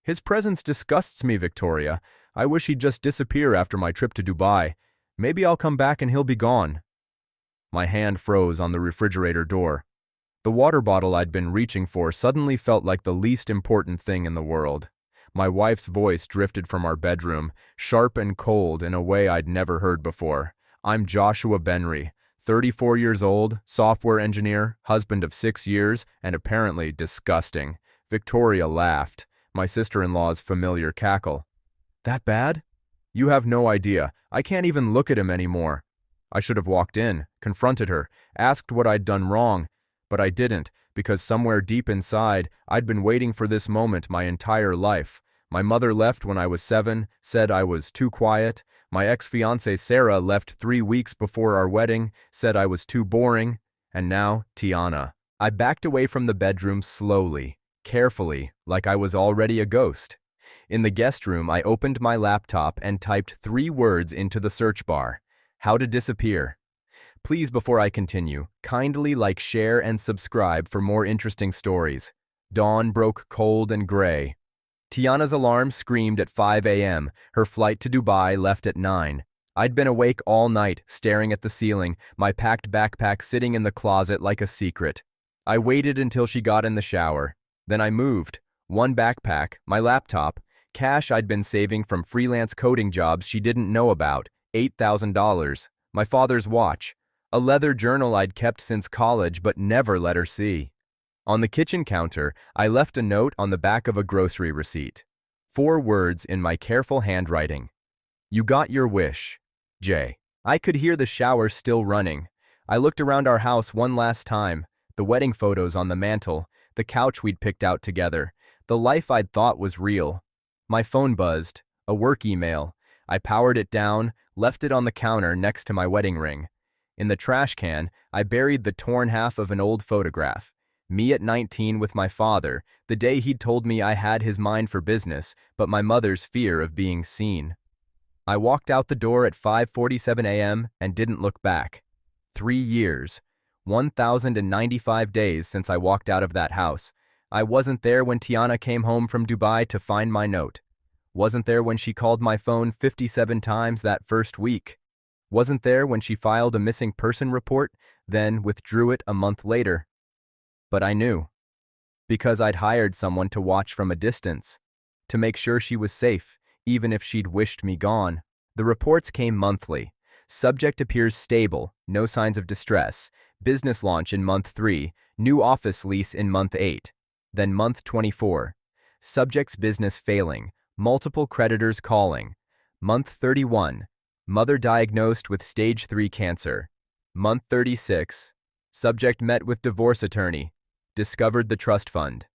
His presence disgusts me, Victoria. I wish he'd just disappear after my trip to Dubai. Maybe I'll come back and he'll be gone. My hand froze on the refrigerator door. The water bottle I'd been reaching for suddenly felt like the least important thing in the world. My wife's voice drifted from our bedroom, sharp and cold in a way I'd never heard before. I'm Joshua Benry, 34 years old, software engineer, husband of 6 years, and apparently disgusting. Victoria laughed, my sister-in-law's familiar cackle. That bad? You have no idea. I can't even look at him anymore. I should have walked in, confronted her, asked what I'd done wrong, but I didn't, because somewhere deep inside, I'd been waiting for this moment my entire life. My mother left when I was 7, said I was too quiet. My ex-fiancée Sarah left 3 weeks before our wedding, said I was too boring. And now, Tianna. I backed away from the bedroom slowly, carefully, like I was already a ghost. In the guest room, I opened my laptop and typed 3 words into the search bar. How to disappear. Please, before I continue, kindly like, share, and subscribe for more interesting stories. Dawn broke cold and gray. Tianna's alarm screamed at 5 a.m. Her flight to Dubai left at 9. I'd been awake all night, staring at the ceiling, my packed backpack sitting in the closet like a secret. I waited until she got in the shower. Then I moved. 1 backpack, my laptop, cash I'd been saving from freelance coding jobs she didn't know about, $8,000, my father's watch, a leather journal I'd kept since college but never let her see. On the kitchen counter, I left a note on the back of a grocery receipt. 4 words in my careful handwriting. You got your wish. J. I could hear the shower still running. I looked around our house one last time, the wedding photos on the mantle, the couch we'd picked out together, the life I'd thought was real. My phone buzzed, a work email. I powered it down, left it on the counter next to my wedding ring. In the trash can, I buried the torn half of an old photograph. Me at 19 with my father, the day he'd told me I had his mind for business, but my mother's fear of being seen. I walked out the door at 5:47 a.m. and didn't look back. 3 years, 1,095 days since I walked out of that house. I wasn't there when Tianna came home from Dubai to find my note. Wasn't there when she called my phone 57 times that first week. Wasn't there when she filed a missing person report, then withdrew it a month later. But I knew. Because I'd hired someone to watch from a distance. To make sure she was safe, even if she'd wished me gone. The reports came monthly. Subject appears stable, no signs of distress. Business launch in month 3, new office lease in month 8. Then month 24. Subject's business failing, multiple creditors calling. Month 31. Mother diagnosed with stage 3 cancer. Month 36. Subject met with divorce attorney. Discovered the trust fund.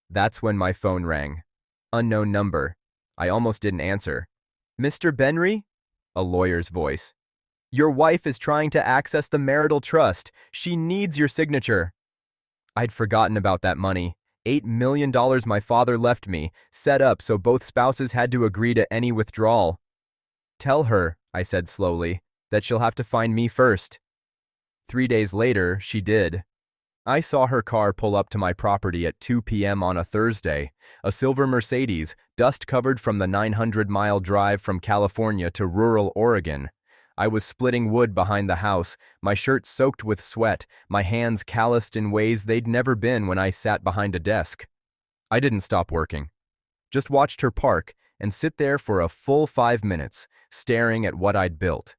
That's when my phone rang. Unknown number. I almost didn't answer. Mr. Benry? A lawyer's voice. Your wife is trying to access the marital trust. She needs your signature. I'd forgotten about that money. $8 million my father left me, set up so both spouses had to agree to any withdrawal. Tell her, I said slowly, that she'll have to find me first. 3 days later, she did. I saw her car pull up to my property at 2 p.m. on a Thursday, a silver Mercedes, dust-covered from the 900-mile drive from California to rural Oregon. I was splitting wood behind the house, my shirt soaked with sweat, my hands calloused in ways they'd never been when I sat behind a desk. I didn't stop working. Just watched her park and sit there for a full 5 minutes, staring at what I'd built.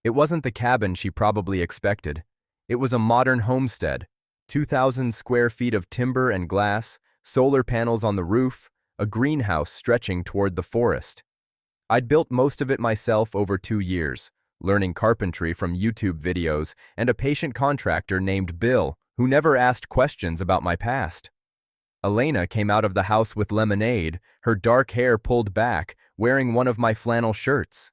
It wasn't the cabin she probably expected. It was a modern homestead, 2,000 square feet of timber and glass, solar panels on the roof, a greenhouse stretching toward the forest. I'd built most of it myself over 2 years, learning carpentry from YouTube videos and a patient contractor named Bill, who never asked questions about my past. Elena came out of the house with lemonade, her dark hair pulled back, wearing one of my flannel shirts.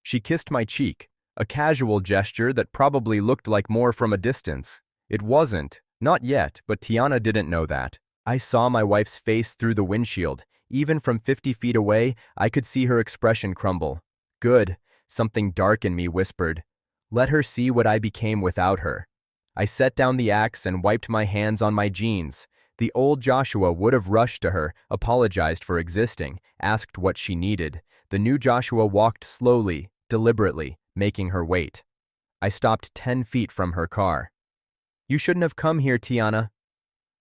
She kissed my cheek, a casual gesture that probably looked like more from a distance. It wasn't, not yet, but Tianna didn't know that. I saw my wife's face through the windshield. Even from 50 feet away, I could see her expression crumble. Good, something dark in me whispered. Let her see what I became without her. I set down the axe and wiped my hands on my jeans. The old Joshua would have rushed to her, apologized for existing, asked what she needed. The new Joshua walked slowly, deliberately, making her wait. I stopped 10 feet from her car. "You shouldn't have come here, Tianna."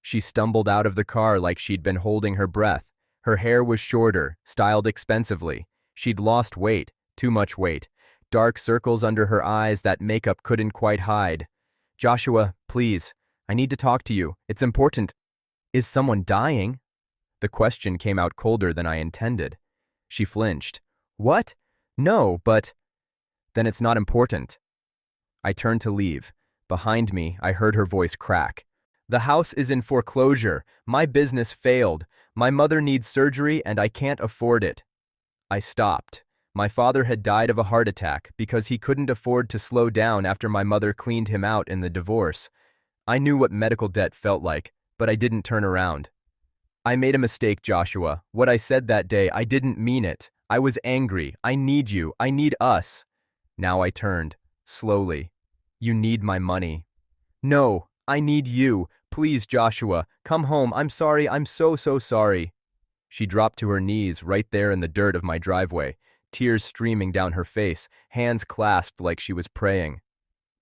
She stumbled out of the car like she'd been holding her breath. Her hair was shorter, styled expensively. She'd lost weight, too much weight. Dark circles under her eyes that makeup couldn't quite hide. "Joshua, please, I need to talk to you. It's important." "Is someone dying?" The question came out colder than I intended. She flinched. "What? No, but—" "Then it's not important." I turned to leave. Behind me, I heard her voice crack. "The house is in foreclosure. My business failed. My mother needs surgery and I can't afford it." I stopped. My father had died of a heart attack because he couldn't afford to slow down after my mother cleaned him out in the divorce. I knew what medical debt felt like, but I didn't turn around. "I made a mistake, Joshua. What I said that day, I didn't mean it. I was angry. I need you. I need us." Now I turned, slowly. "You need my money." "No, I need you. Please, Joshua, come home. I'm sorry. I'm so sorry." She dropped to her knees right there in the dirt of my driveway, tears streaming down her face, hands clasped like she was praying.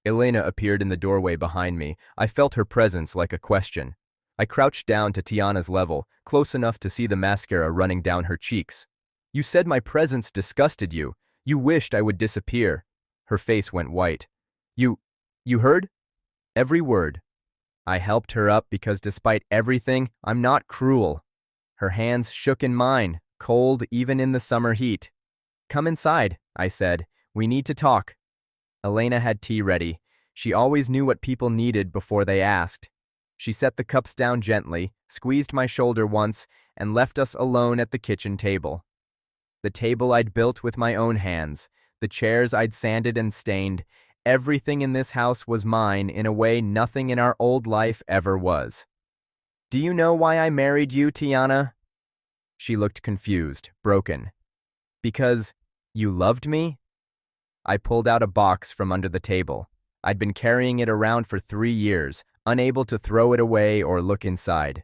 Elena appeared in the doorway behind me. I felt her presence like a question. I crouched down to Tianna's level, close enough to see the mascara running down her cheeks. "You said my presence disgusted you. You wished I would disappear." Her face went white. You heard?" "Every word." I helped her up because despite everything, I'm not cruel. Her hands shook in mine, cold even in the summer heat. "Come inside," I said. "We need to talk." Elena had tea ready. She always knew what people needed before they asked. She set the cups down gently, squeezed my shoulder once, and left us alone at the kitchen table. The table I'd built with my own hands, the chairs I'd sanded and stained, everything in this house was mine in a way nothing in our old life ever was. "Do you know why I married you, Tianna?" She looked confused, broken. "Because you loved me?" I pulled out a box from under the table. I'd been carrying it around for 3 years, unable to throw it away or look inside.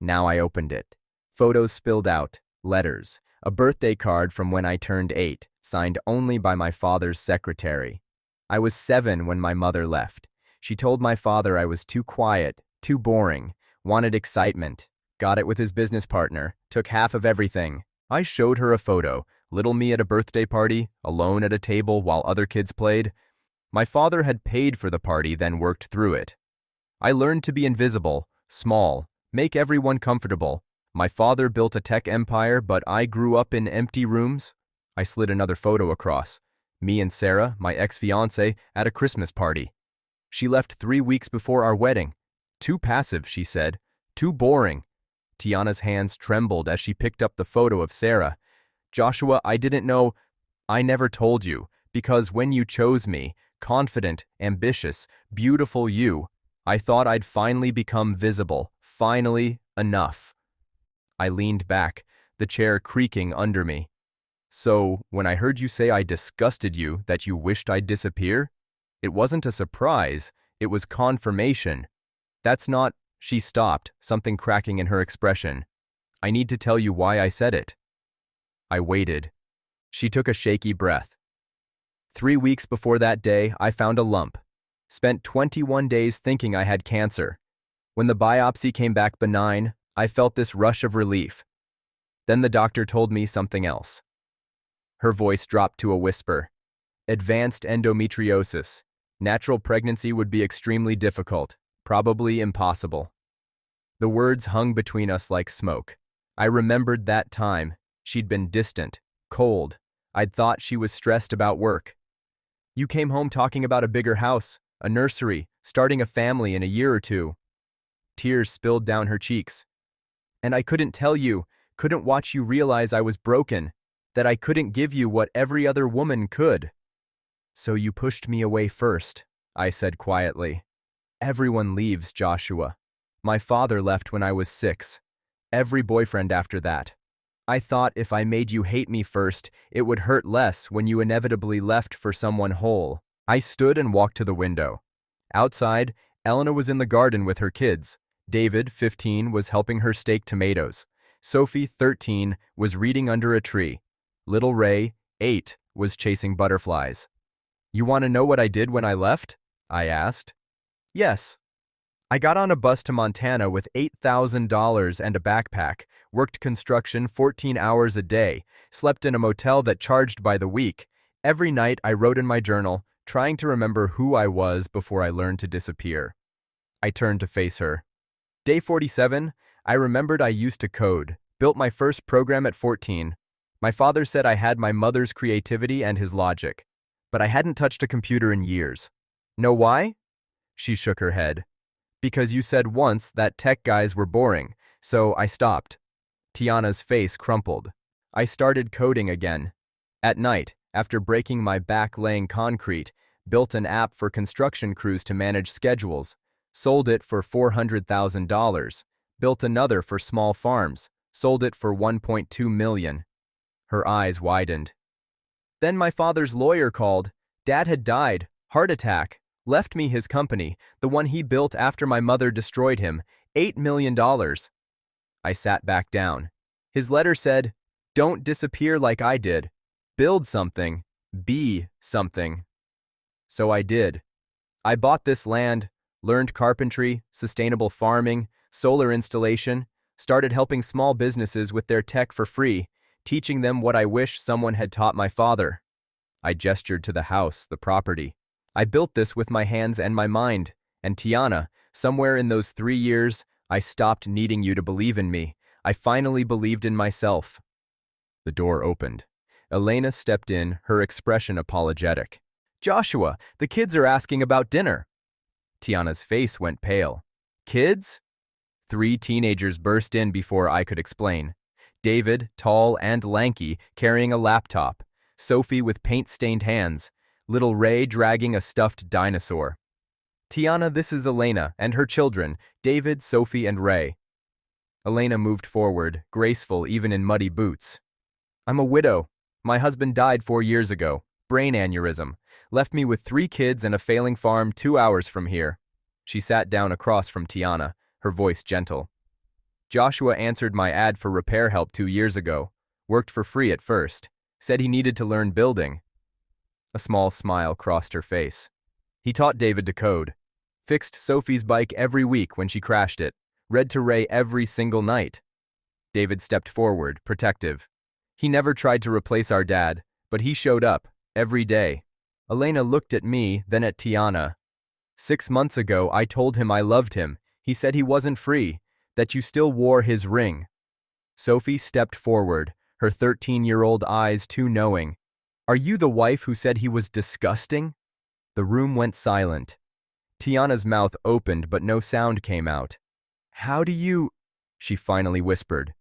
Now I opened it. Photos spilled out, letters, a birthday card from when I turned 8, signed only by my father's secretary. I was 7 when my mother left. She told my father I was too quiet, too boring, wanted excitement, got it with his business partner, took half of everything. I showed her a photo, little me at a birthday party, alone at a table while other kids played. My father had paid for the party, then worked through it. I learned to be invisible, small, make everyone comfortable. My father built a tech empire, but I grew up in empty rooms. I slid another photo across. Me and Sarah, my ex-fiancée, at a Christmas party. She left 3 weeks before our wedding. "Too passive," she said. "Too boring." Tianna's hands trembled as she picked up the photo of Sarah. "Joshua, I didn't know. I never told you, because when you chose me, confident, ambitious, beautiful you, I thought I'd finally become visible, finally enough." I leaned back, the chair creaking under me. "So, when I heard you say I disgusted you, that you wished I'd disappear? It wasn't a surprise, it was confirmation. That's not—" She stopped, something cracking in her expression. "I need to tell you why I said it." I waited. She took a shaky breath. 3 weeks before that day, I found a lump. Spent 21 days thinking I had cancer. When the biopsy came back benign, I felt this rush of relief. Then the doctor told me something else. Her voice dropped to a whisper. "Advanced endometriosis. Natural pregnancy would be extremely difficult, probably impossible." The words hung between us like smoke. I remembered that time. She'd been distant, cold. I'd thought she was stressed about work. "You came home talking about a bigger house, a nursery, starting a family in a year or 2. Tears spilled down her cheeks. "And I couldn't tell you, couldn't watch you realize I was broken, that I couldn't give you what every other woman could." "So you pushed me away first," I said quietly. "Everyone leaves, Joshua. My father left when I was 6. Every boyfriend after that. I thought if I made you hate me first, it would hurt less when you inevitably left for someone whole." I stood and walked to the window. Outside, Elena was in the garden with her kids. David, 15, was helping her stake tomatoes. Sophie, 13, was reading under a tree. Little Ray, 8, was chasing butterflies. "You want to know what I did when I left?" I asked. "Yes." "I got on a bus to Montana with $8,000 and a backpack, worked construction 14 hours a day, slept in a motel that charged by the week. Every night I wrote in my journal, trying to remember who I was before I learned to disappear." I turned to face her. Day 47, I remembered I used to code, built my first program at 14. My father said I had my mother's creativity and his logic, but I hadn't touched a computer in years. "Know why?" She shook her head. "Because you said once that tech guys were boring, so I stopped." Tianna's face crumpled. I started coding again. At night, after breaking my back laying concrete, built an app for construction crews to manage schedules, sold it for $400,000, built another for small farms, sold it for $1.2 million. Her eyes widened. "Then my father's lawyer called. Dad had died, heart attack, left me his company, the one he built after my mother destroyed him, $8 million. I sat back down. His letter said, "Don't disappear like I did. Build something. Be something." So I did. I bought this land, learned carpentry, sustainable farming, solar installation, started helping small businesses with their tech for free, teaching them what I wish someone had taught my father. I gestured to the house, the property. I built this with my hands and my mind. And Tianna, somewhere in those 3 years, I stopped needing you to believe in me. I finally believed in myself. The door opened. Elena stepped in, her expression apologetic. "Joshua, the kids are asking about dinner." Tianna's face went pale. "Kids?" 3 teenagers burst in before I could explain. David, tall and lanky, carrying a laptop. Sophie with paint-stained hands. Little Ray dragging a stuffed dinosaur. "Tianna, this is Elena and her children, David, Sophie, and Ray." Elena moved forward, graceful even in muddy boots. "I'm a widow. My husband died 4 years ago. Brain aneurysm. Left me with 3 kids and a failing farm 2 hours from here." She sat down across from Tianna, her voice gentle. "Joshua answered my ad for repair help 2 years ago. Worked for free at first. Said he needed to learn building." A small smile crossed her face. "He taught David to code. Fixed Sophie's bike every week when she crashed it. Read to Ray every single night." David stepped forward, protective. "He never tried to replace our dad, but he showed up, every day." Elena looked at me, then at Tianna. 6 months ago, I told him I loved him. He said he wasn't free, that you still wore his ring." Sophie stepped forward, her 13-year-old eyes too knowing. "Are you the wife who said he was disgusting?" The room went silent. Tianna's mouth opened, but no sound came out. "How do you—" she finally whispered.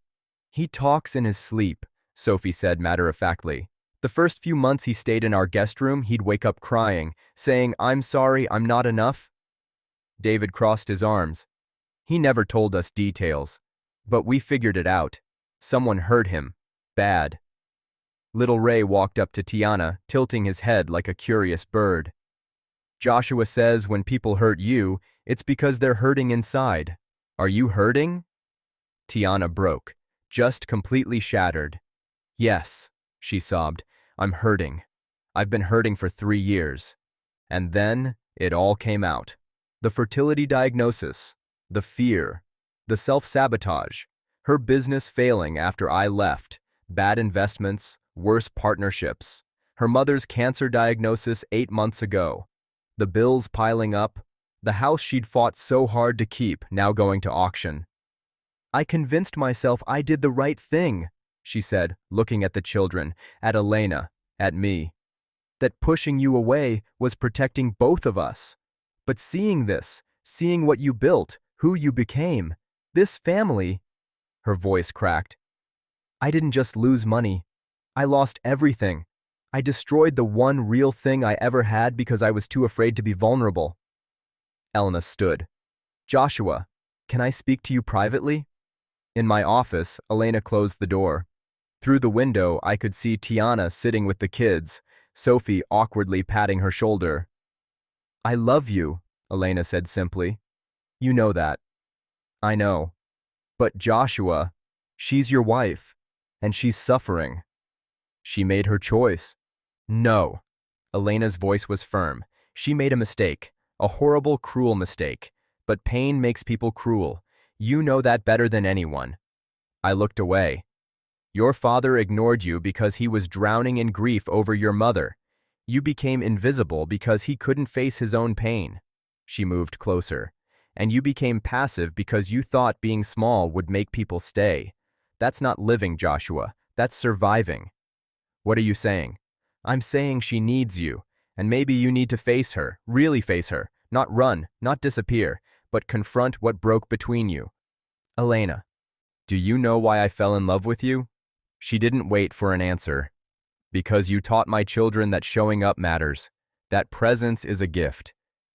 "He talks in his sleep," Sophie said matter-of-factly. "The first few months he stayed in our guest room, he'd wake up crying, saying, 'I'm sorry, I'm not enough.'" David crossed his arms. "He never told us details, but we figured it out. Someone hurt him. Bad." Little Ray walked up to Tianna, tilting his head like a curious bird. "Joshua says when people hurt you, it's because they're hurting inside. Are you hurting?" Tianna broke, just completely shattered. "Yes," she sobbed, "I'm hurting. I've been hurting for 3 years." And then it all came out. The fertility diagnosis, the fear, the self-sabotage, her business failing after I left, bad investments, worse partnerships, her mother's cancer diagnosis 8 months ago, the bills piling up, the house she'd fought so hard to keep now going to auction. "I convinced myself I did the right thing," she said, looking at the children, at Elena, at me. "That pushing you away was protecting both of us. But seeing this, seeing what you built, who you became, this family—" Her voice cracked. "I didn't just lose money. I lost everything. I destroyed the one real thing I ever had because I was too afraid to be vulnerable." Elena stood. "Joshua, can I speak to you privately?" In my office, Elena closed the door. Through the window, I could see Tianna sitting with the kids, Sophie awkwardly patting her shoulder. "I love you," Elena said simply. "You know that." I know. But Joshua, she's your wife, and she's suffering. She made her choice. No. Elena's voice was firm. She made a mistake. A horrible, cruel mistake. But pain makes people cruel. You know that better than anyone. I looked away. Your father ignored you because he was drowning in grief over your mother. You became invisible because he couldn't face his own pain. She moved closer. And you became passive because you thought being small would make people stay. That's not living, Joshua. That's surviving. What are you saying? I'm saying she needs you, and maybe you need to face her, really face her, not run, not disappear, but confront what broke between you. Elena, do you know why I fell in love with you? She didn't wait for an answer. Because you taught my children that showing up matters, that presence is a gift.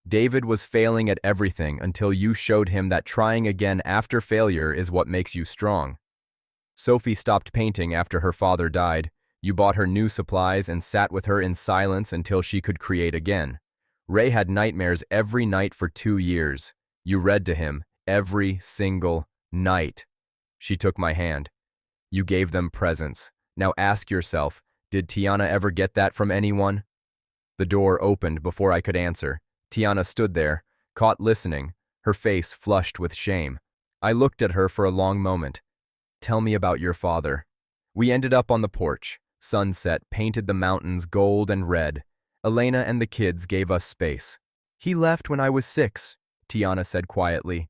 David was failing at everything until you showed him that trying again after failure is what makes you strong. Sophie stopped painting after her father died. You bought her new supplies and sat with her in silence until she could create again. Ray had nightmares every night for 2 years. You read to him every single night. She took my hand. You gave them presents. Now ask yourself, did Tianna ever get that from anyone? The door opened before I could answer. Tianna stood there, caught listening, her face flushed with shame. I looked at her for a long moment. Tell me about your father. We ended up on the porch. Sunset painted the mountains gold and red. Elena and the kids gave us space. He left when I was 6, Tianna said quietly.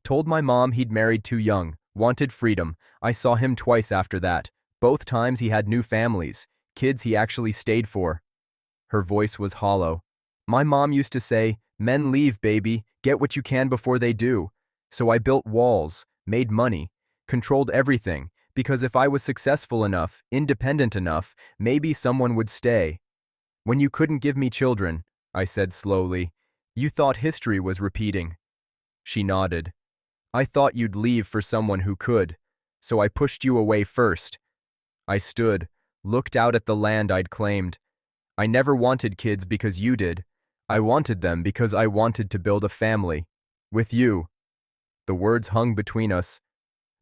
Told my mom he'd married too young, wanted freedom. I saw him twice after that. Both times he had new families, kids he actually stayed for. Her voice was hollow. My mom used to say, men leave, baby, get what you can before they do. So I built walls, made money, controlled everything, because if I was successful enough, independent enough, maybe someone would stay. When you couldn't give me children, I said slowly, you thought history was repeating. She nodded. I thought you'd leave for someone who could, so I pushed you away first. I stood, looked out at the land I'd claimed. I never wanted kids because you did. I wanted them because I wanted to build a family. With you. The words hung between us.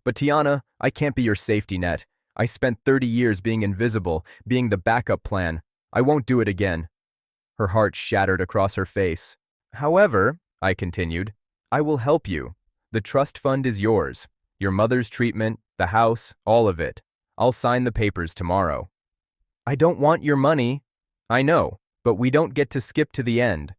But Tianna, I can't be your safety net. I spent 30 years being invisible, being the backup plan. I won't do it again. Her heart shattered across her face. However, I continued, I will help you. The trust fund is yours. Your mother's treatment, the house, all of it. I'll sign the papers tomorrow. I don't want your money. I know, but we don't get to skip to the end.